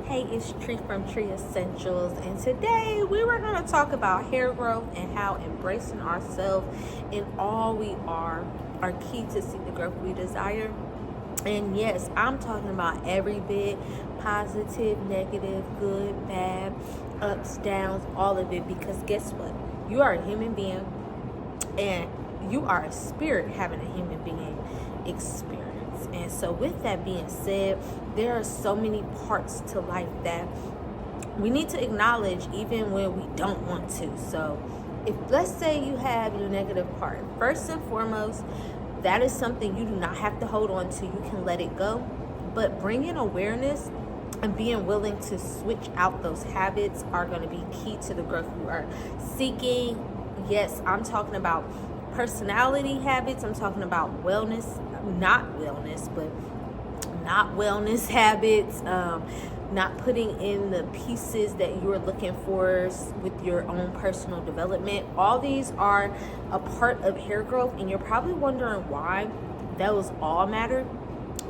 Hey, it's Tree from Tree Essentials, and today we were going to talk about hair growth and how embracing ourselves in all we are key to see the growth we desire. And yes, I'm talking about every bit, positive, negative, good, bad, ups, downs, all of it, because guess what? You are a human being and you are a spirit having a human being experience. And so with that being said, there are so many parts to life that we need to acknowledge even when we don't want to. So if, let's say, you have your negative part, first and foremost, that is something you do not have to hold on to. You can let it go, but bringing awareness and being willing to switch out those habits are going to be key to the growth you are seeking. Yes, I'm talking about personality habits. I'm talking about wellness, not wellness habits, not putting in the pieces that you're looking for with your own personal development. All these are a part of hair growth, and you're probably wondering why those all matter.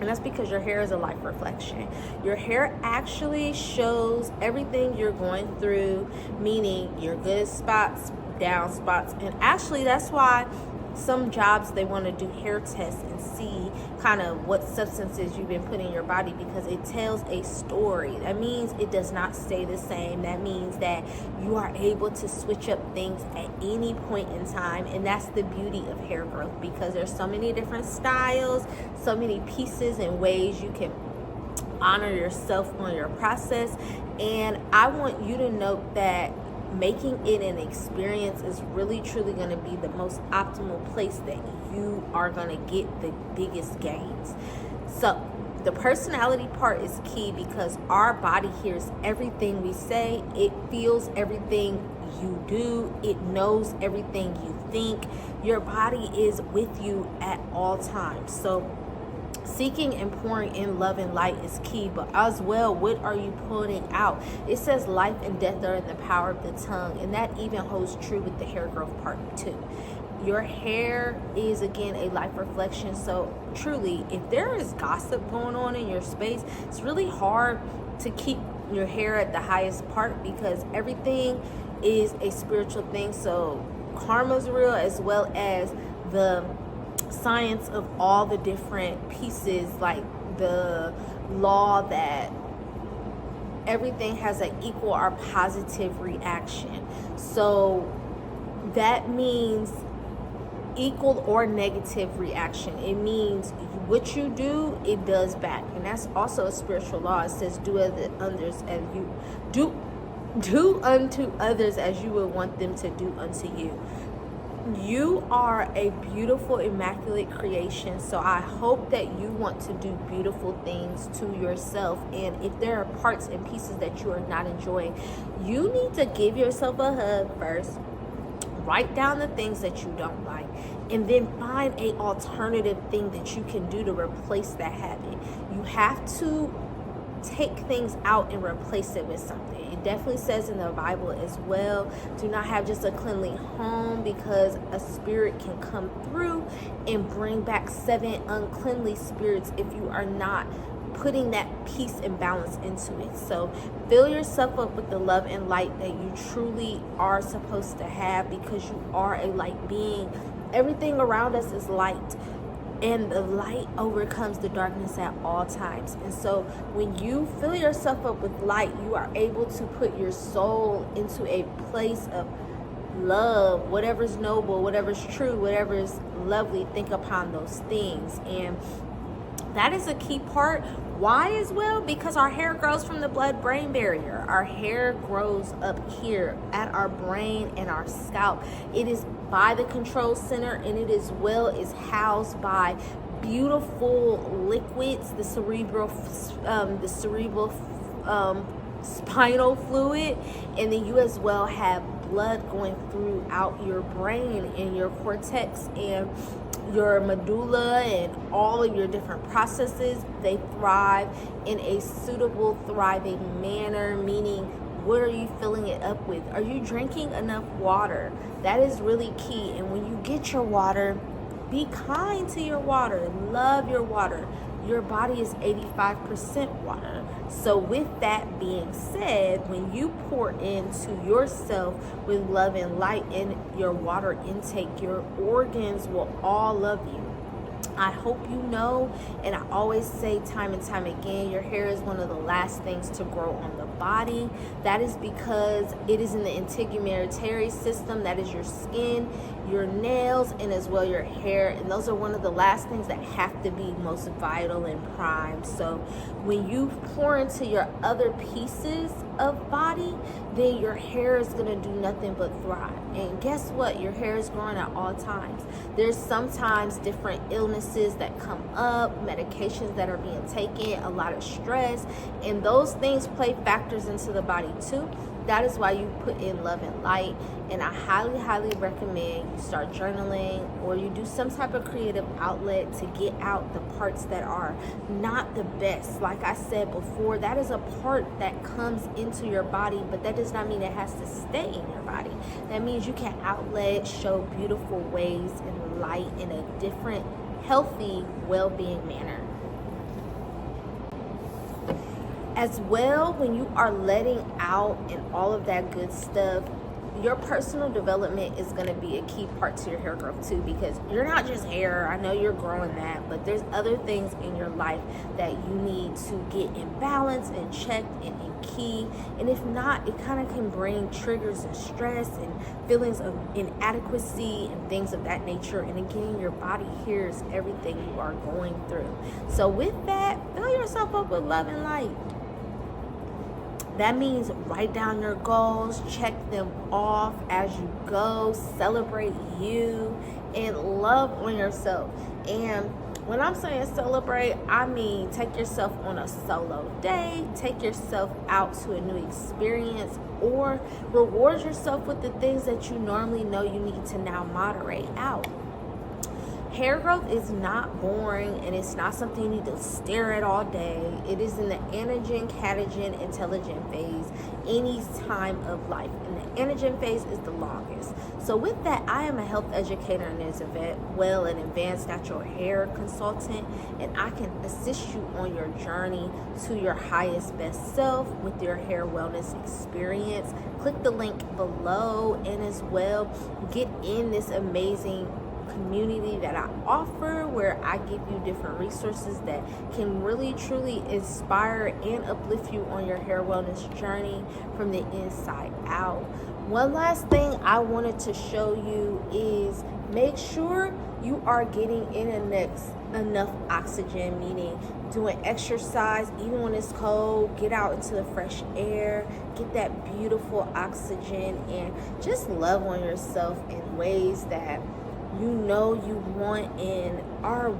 And that's because your hair is a life reflection. Your hair actually shows everything you're going through, meaning your good spots, down spots. And actually, that's why some jobs, they want to do hair tests and see kind of what substances you've been putting in your body, because it tells a story. That means it does not stay the same. That means that you are able to switch up things at any point in time. And that's the beauty of hair growth, because there's so many different styles, so many pieces and ways you can honor yourself on your process. And I want you to note that making it an experience is really truly going to be the most optimal place that you are going to get the biggest gains. So the personality part is key, because our body hears everything we say. It feels everything you do. It knows everything you think. Your body is with you at all times. So seeking and pouring in love and light is key, but as well, what are you putting out? It says life and death are in the power of the tongue, and that even holds true with the hair growth part too. Your hair is, again, a life reflection. So truly, if there is gossip going on in your space, it's really hard to keep your hair at the highest part, because everything is a spiritual thing. So karma's real, as well as the science of all the different pieces, like the law that everything has an equal or positive reaction. So that means equal or negative reaction. It means what you do, it does back. And that's also a spiritual law. It says do unto others as you would want them to do unto you. You are a beautiful, immaculate creation. So I hope that you want to do beautiful things to yourself. And if there are parts and pieces that you are not enjoying, you need to give yourself a hug first. Write down the things that you don't like, and then find a alternative thing that you can do to replace that habit. You have to take things out and replace it with something. It definitely says in the Bible as well, do not have just a cleanly home, because a spirit can come through and bring back 7 uncleanly spirits if you are not putting that peace and balance into it. So fill yourself up with the love and light that you truly are supposed to have, because you are a light being. Everything around us is light, and the light overcomes the darkness at all times. And so when you fill yourself up with light, you are able to put your soul into a place of love. Whatever's noble, whatever's true, whatever's lovely, think upon those things. And that is a key part. Why as well? Because our hair grows from the blood-brain barrier. Our hair grows up here at our brain and our scalp. It is by the control center, and it as well is housed by beautiful liquids, the cerebral spinal fluid, and then you as well have blood going throughout your brain and your cortex and your medulla, and all of your different processes. They thrive in a suitable, thriving manner, meaning what are you filling it up with? Are you drinking enough water? That is really key. And when you get your water, be kind to your water. Love your water. your body is 85% water. So with that being said, when you pour into yourself with love and light in your water intake, your organs will all love you. I hope you know, and I always say time and time again, your hair is one of the last things to grow on the body. That is because it is in the integumentary system, that is your skin, your nails, and as well your hair, and those are one of the last things that have to be most vital and prime. So when you pour into your other pieces of body, then your hair is going to do nothing but thrive. And guess what? Your hair is growing at all times. There's sometimes different illnesses that come up, medications that are being taken, a lot of stress, and those things play factors into the body too. That is why you put in love and light, and I highly, highly recommend you start journaling or you do some type of creative outlet to get out the parts that are not the best. Like I said before, that is a part that comes into your body, but that does not mean it has to stay in your body. That means you can outlet, show beautiful ways and light in a different, healthy, well-being manner. As well, when you are letting out and all of that good stuff, your personal development is going to be a key part to your hair growth too, because you're not just hair. I know you're growing that, but there's other things in your life that you need to get in balance and checked and in key. And if not, it kind of can bring triggers and stress and feelings of inadequacy and things of that nature. And again, your body hears everything you are going through. So with that, fill yourself up with love and light. That means write down your goals, check them off as you go, celebrate you, and love on yourself. And when I'm saying celebrate, I mean take yourself on a solo day, take yourself out to a new experience, or reward yourself with the things that you normally know you need to now moderate out. Hair growth is not boring, and it's not something you need to stare at all day. It is in the anagen, catagen, intelligent phase any time of life. And the anagen phase is the longest. So with that, I am a health educator and an advanced natural hair consultant, and I can assist you on your journey to your highest best self with your hair wellness experience. Click the link below, and as well, get in this amazing community that I offer, where I give you different resources that can really truly inspire and uplift you on your hair wellness journey from the inside out. One last thing I wanted to show you is make sure you are getting in enough oxygen, meaning doing exercise even when it's cold. Get out into the fresh air, get that beautiful oxygen, and just love on yourself in ways that you know you want and are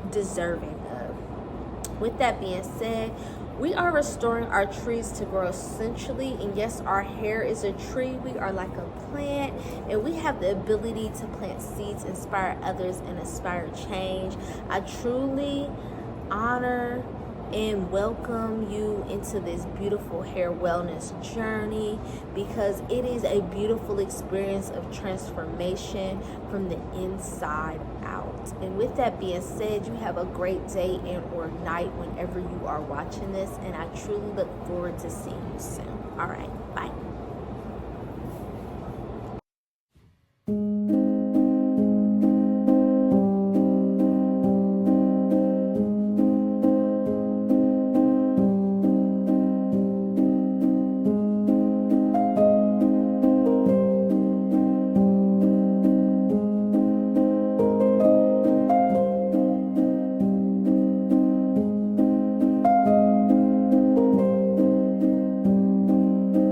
deserving of. With that being said, we are restoring our trees to grow essentially, and yes, our hair is a tree. We are like a plant, and we have the ability to plant seeds, inspire others, and inspire change. I truly honor and welcome you into this beautiful hair wellness journey, because it is a beautiful experience of transformation from the inside out. And with that being said, you have a great day and or night whenever you are watching this, and I truly look forward to seeing you soon. All right, bye.